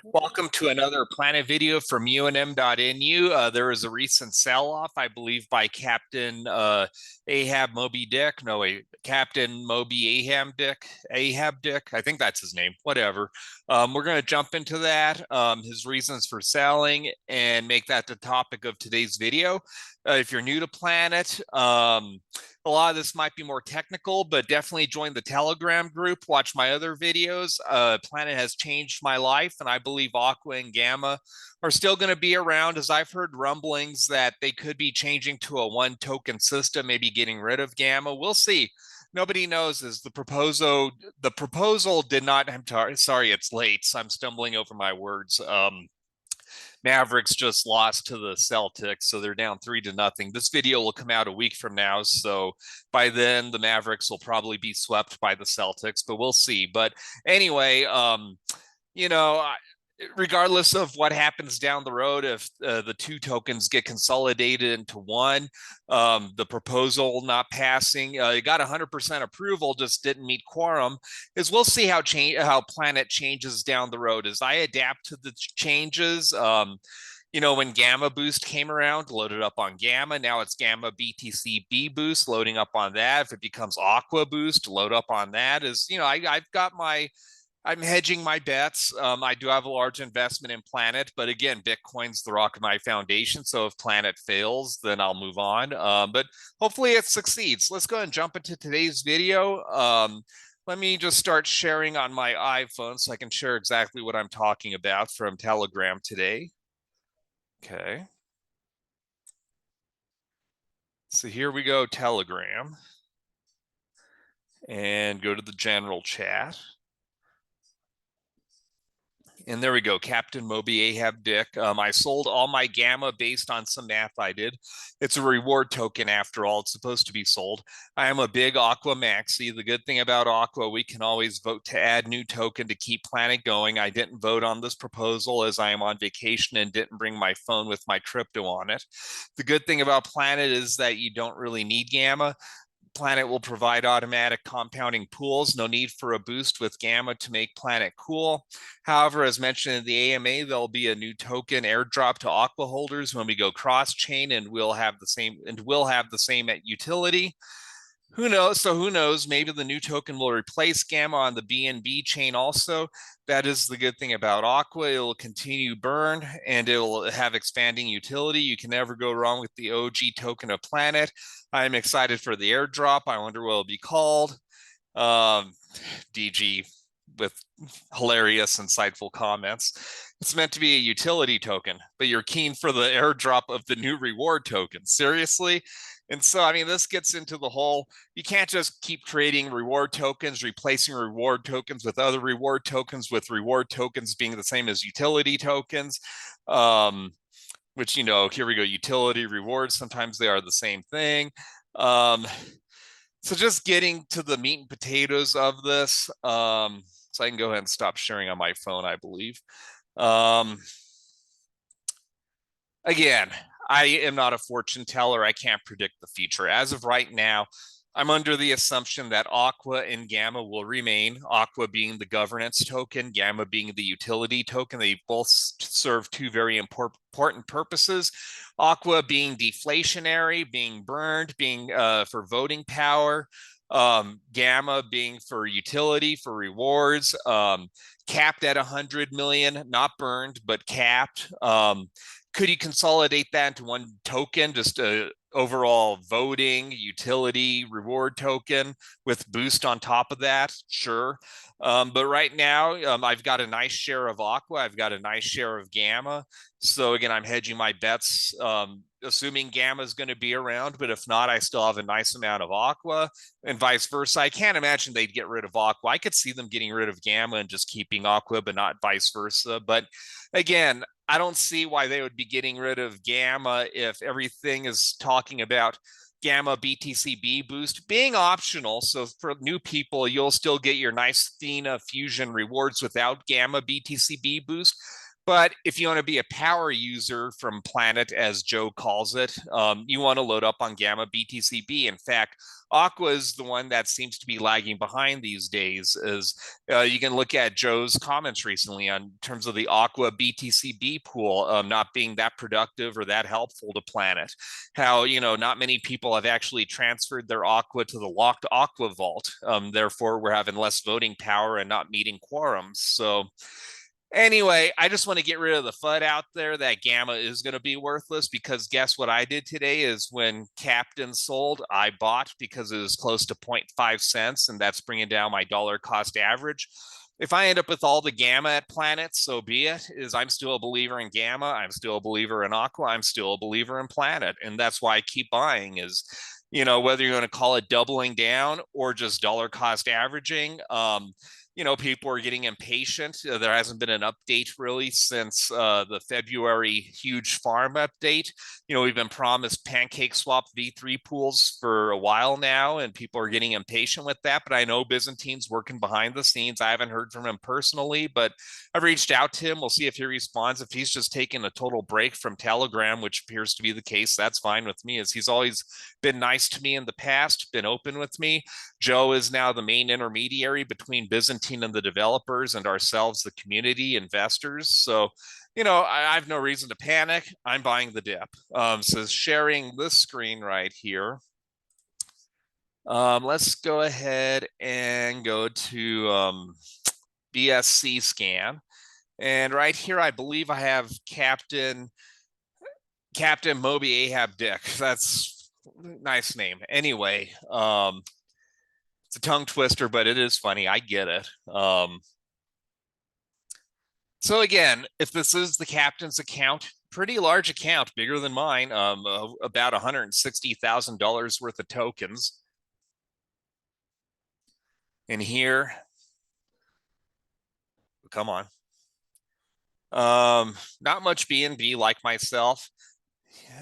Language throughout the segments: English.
Welcome to another Planet video from UNM.nu. There was a recent sell-off, I believe, by Captain Ahab Moby Dick. No, wait, Captain Moby Ahab Dick. I think that's his name. Whatever. We're going to jump into that, his reasons for selling, and make that the topic of today's video. If you're new to Planet, a lot of this might be more technical, but definitely join the Telegram group. Watch my other videos. Planet has changed my life, and I believe Aqua and Gamma are still going to be around, as I've heard rumblings that they could be changing to a one token system, maybe getting rid of Gamma. We'll see. Nobody knows. Is the proposal did not. Sorry, it's late. So I'm stumbling over my words. Mavericks just lost to the Celtics, so they're down 3-0. This video will come out a week from now, so by then the Mavericks will probably be swept by the Celtics, but we'll see. But anyway, you know, regardless of what happens down the road, if the two tokens get consolidated into one, the proposal not passing, it got 100% approval, just didn't meet quorum. Is we'll see how Planet changes down the road as I adapt to the changes. When Gamma Boost came around, loaded up on Gamma. Now it's Gamma BTC B Boost, loading up on that. If it becomes Aqua Boost, load up on that. I've got I'm hedging my bets. I do have a large investment in Planet, but again, Bitcoin's the rock of my foundation. So if Planet fails, then I'll move on. But hopefully it succeeds. Let's go and jump into today's video. Let me just start sharing on my iPhone so I can share exactly what I'm talking about from Telegram today. Okay. So here we go, Telegram. And go to the general chat. And there we go, Captain Moby Ahab Dick. I sold all my Gamma based on some math I did. It's a reward token after all. It's supposed to be sold. I am a big Aqua maxi. The good thing about Aqua, we can always vote to add new token to keep Planet going. I didn't vote on this proposal as I am on vacation and didn't bring my phone with my crypto on it. The good thing about Planet is that you don't really need Gamma. Planet will provide automatic compounding pools. No need for a boost with Gamma to make Planet cool. However, as mentioned in the AMA, there'll be a new token airdrop to Aqua holders when we go cross-chain, and we'll have the same at utility. Who knows? So who knows? Maybe the new token will replace Gamma on the BNB chain also. That is the good thing about Aqua. It will continue burn and it will have expanding utility. You can never go wrong with the OG token of Planet. I'm excited for the airdrop. I wonder what it'll be called. DG with hilarious, insightful comments. It's meant to be a utility token, but you're keen for the airdrop of the new reward token. Seriously? And so, I mean, this gets into the whole, you can't just keep creating reward tokens, replacing reward tokens with other reward tokens being the same as utility tokens, which, here we go, utility rewards, sometimes they are the same thing. So just getting to the meat and potatoes of this. So I can go ahead and stop sharing on my phone, I believe. Again, I am not a fortune teller. I can't predict the future. As of right now, I'm under the assumption that Aqua and Gamma will remain, Aqua being the governance token, Gamma being the utility token. They both serve two very important purposes. Aqua being deflationary, being burned, being for voting power. Gamma being for utility, for rewards, capped at 100 million, not burned, but capped. Could you consolidate that into one token, just a overall voting, utility, reward token with boost on top of that? Sure. But right now, I've got a nice share of Aqua. I've got a nice share of Gamma. So again, I'm hedging my bets, assuming Gamma is going to be around. But if not, I still have a nice amount of Aqua and vice versa. I can't imagine they'd get rid of Aqua. I could see them getting rid of Gamma and just keeping Aqua, but not vice versa. But again, I don't see why they would be getting rid of Gamma if everything is talking about Gamma BTCB boost being optional. So for new people, you'll still get your nice Athena fusion rewards without Gamma BTCB boost. But if you want to be a power user from Planet, as Joe calls it, you want to load up on Gamma BTCB. In fact, Aqua is the one that seems to be lagging behind these days. Is you can look at Joe's comments recently on terms of the Aqua BTCB pool not being that productive or that helpful to Planet. How, you know, not many people have actually transferred their Aqua to the locked Aqua vault. Therefore, we're having less voting power and not meeting quorums. So anyway, I just want to get rid of the FUD out there that Gamma is going to be worthless, because guess what I did today is when Captain sold, I bought because it was close to 0.5 cents, and that's bringing down my dollar cost average. If I end up with all the Gamma at Planet, so be it. Is I'm still a believer in Gamma. I'm still a believer in Aqua. I'm still a believer in Planet. And that's why I keep buying is, you know, whether you're going to call it doubling down or just dollar cost averaging, you know, people are getting impatient. There hasn't been an update really since the February huge farm update. You know, we've been promised pancake swap V3 pools for a while now, and people are getting impatient with that. But I know Byzantine's working behind the scenes. I haven't heard from him personally, but I've reached out to him. We'll see if he responds. If he's just taking a total break from Telegram, which appears to be the case, that's fine with me, as he's always been nice to me in the past, been open with me. Joe is now the main intermediary between Byzantine and the developers and ourselves, the community investors. So, you know, I have no reason to panic. I'm buying the dip. So sharing this screen right here. Let's go ahead and go to BSC scan. And right here, I believe I have Captain Moby Ahab Dick. That's a nice name. Anyway, it's a tongue twister, but it is funny. I get it. So again, if this is the captain's account, pretty large account, bigger than mine, about $160,000 worth of tokens. And here, come on. Not much BNB like myself.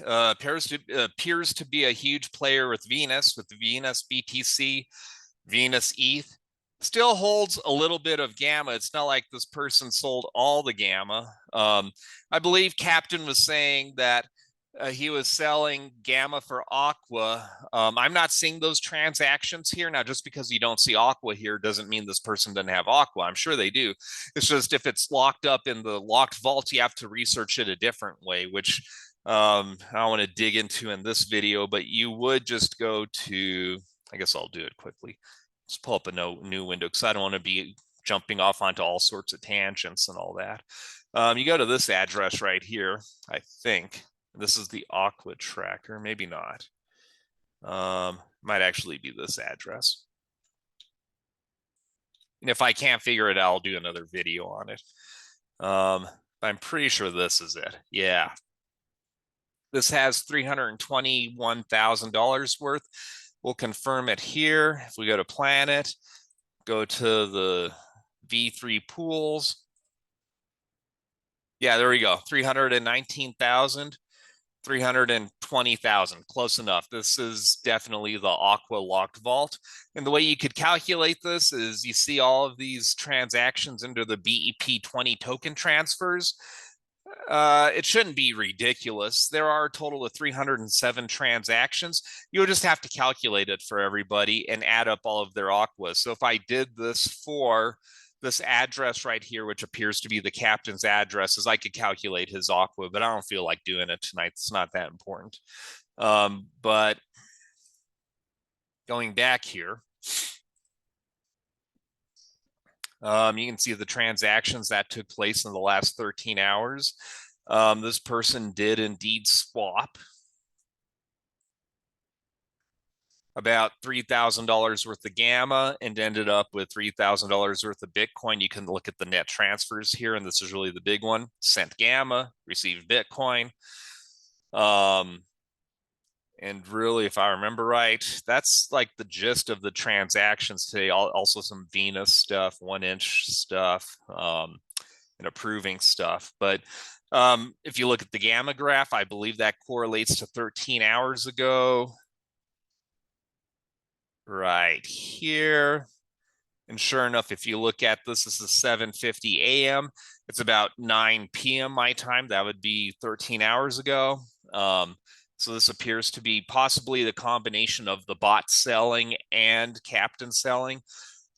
Appears to be a huge player with Venus BTC, Venus ETH. Still holds a little bit of Gamma. It's not like this person sold all the Gamma. I believe Captain was saying that he was selling Gamma for Aqua. I'm not seeing those transactions here. Now, just because you don't see Aqua here doesn't mean this person doesn't have Aqua. I'm sure they do. It's just if it's locked up in the locked vault, you have to research it a different way, which I don't want to dig into in this video, but you would just go to, I guess I'll do it quickly. Just pull up a new window because I don't want to be jumping off onto all sorts of tangents and all that. You go to this address right here, I think. This is the Aqua tracker, maybe not. Might actually be this address. And if I can't figure it out, I'll do another video on it. I'm pretty sure this is it. Yeah. This has $321,000 worth. We'll confirm it here. If we go to Planet, go to the V3 pools. Yeah, there we go. 319,000, 320,000. Close enough. This is definitely the Aqua locked vault. And the way you could calculate this is you see all of these transactions into the BEP20 token transfers. It shouldn't be ridiculous. There are a total of 307 transactions. You'll just have to calculate it for everybody and add up all of their Aquas. So if I did this for this address right here, which appears to be the captain's address, is I could calculate his Aqua, but I don't feel like doing it tonight. It's not that important. But going back here, you can see the transactions that took place in the last 13 hours. This person did indeed swap about $3,000 worth of Gamma and ended up with $3,000 worth of Bitcoin. You can look at the net transfers here, and this is really the big one. Sent Gamma, received Bitcoin. And really, if I remember right, that's like the gist of the transactions today. Also some Venus stuff, 1-inch stuff, and approving stuff. But if you look at the Gamma graph, I believe that correlates to 13 hours ago. Right here. And sure enough, if you look at this is 7:50 a.m. It's about 9 p.m. my time. That would be 13 hours ago. So this appears to be possibly the combination of the bot selling and captain selling.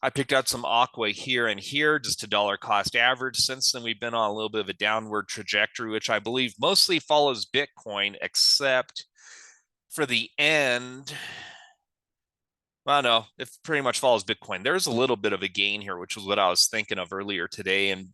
I picked out some Aqua here and here, just a dollar cost average. Since then, we've been on a little bit of a downward trajectory, which I believe mostly follows Bitcoin, except for the end. Well, no, it pretty much follows Bitcoin. There's a little bit of a gain here, which was what I was thinking of earlier today. And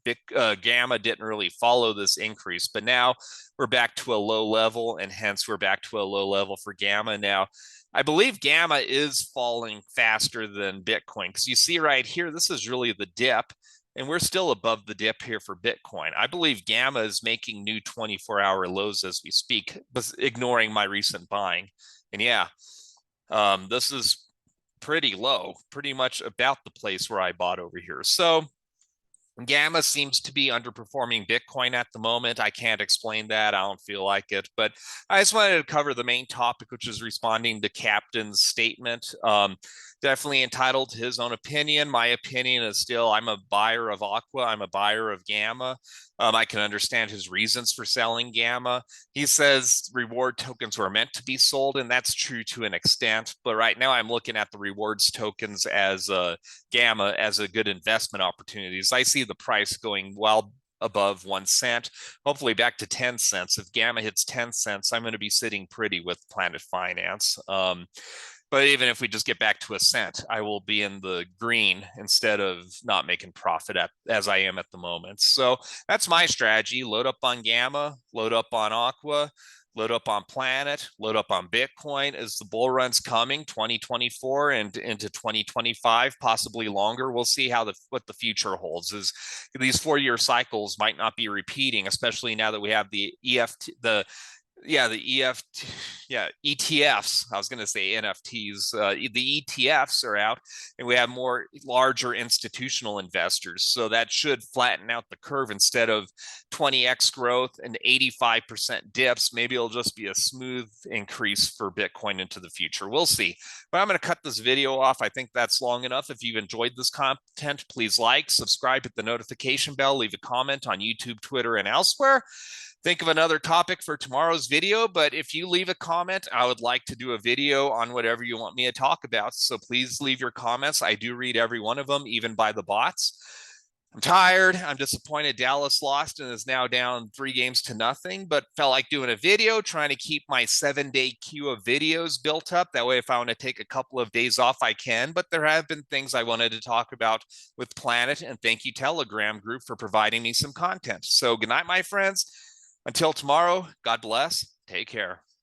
Gamma didn't really follow this increase, but now we're back to a low level, and hence we're back to a low level for Gamma. Now, I believe Gamma is falling faster than Bitcoin, because you see right here, this is really the dip, and we're still above the dip here for Bitcoin. I believe Gamma is making new 24-hour lows as we speak, but ignoring my recent buying. And yeah, this is pretty low, pretty much about the place where I bought over here. So Gamma seems to be underperforming Bitcoin at the moment. I can't explain that. I don't feel like it, but I just wanted to cover the main topic, which is responding to Captain's statement. Definitely entitled to his own opinion. My opinion is still, I'm a buyer of Aqua. I'm a buyer of Gamma. I can understand his reasons for selling Gamma. He says reward tokens were meant to be sold, and that's true to an extent. But right now I'm looking at the rewards tokens as Gamma as a good investment opportunities. I see the price going well above 1 cent, hopefully back to 10 cents. If Gamma hits 10 cents, I'm going to be sitting pretty with Planet Finance. But even if we just get back to 1 cent, I will be in the green instead of not making profit as I am at the moment. So that's my strategy. Load up on Gamma, load up on Aqua, load up on Planet, load up on Bitcoin as the bull run's coming 2024 and into 2025, possibly longer. We'll see what the future holds. Is these 4-year cycles might not be repeating, especially now that we have the ETFs. I was going to say NFTs. The ETFs are out, and we have more larger institutional investors. So that should flatten out the curve. Instead of 20x growth and 85% dips, maybe it'll just be a smooth increase for Bitcoin into the future. We'll see. But I'm going to cut this video off. I think that's long enough. If you've enjoyed this content, please like, subscribe, hit the notification bell, leave a comment on YouTube, Twitter, and elsewhere. Think of another topic for tomorrow's video, but if you leave a comment, I would like to do a video on whatever you want me to talk about. So please leave your comments. I do read every one of them, even by the bots. I'm tired. I'm disappointed Dallas lost and is now down 3-0, but felt like doing a video, trying to keep my 7-day queue of videos built up. That way, if I want to take a couple of days off, I can. But there have been things I wanted to talk about with Planet, and thank you, Telegram group, for providing me some content. So good night, my friends. Until tomorrow, God bless. Take care.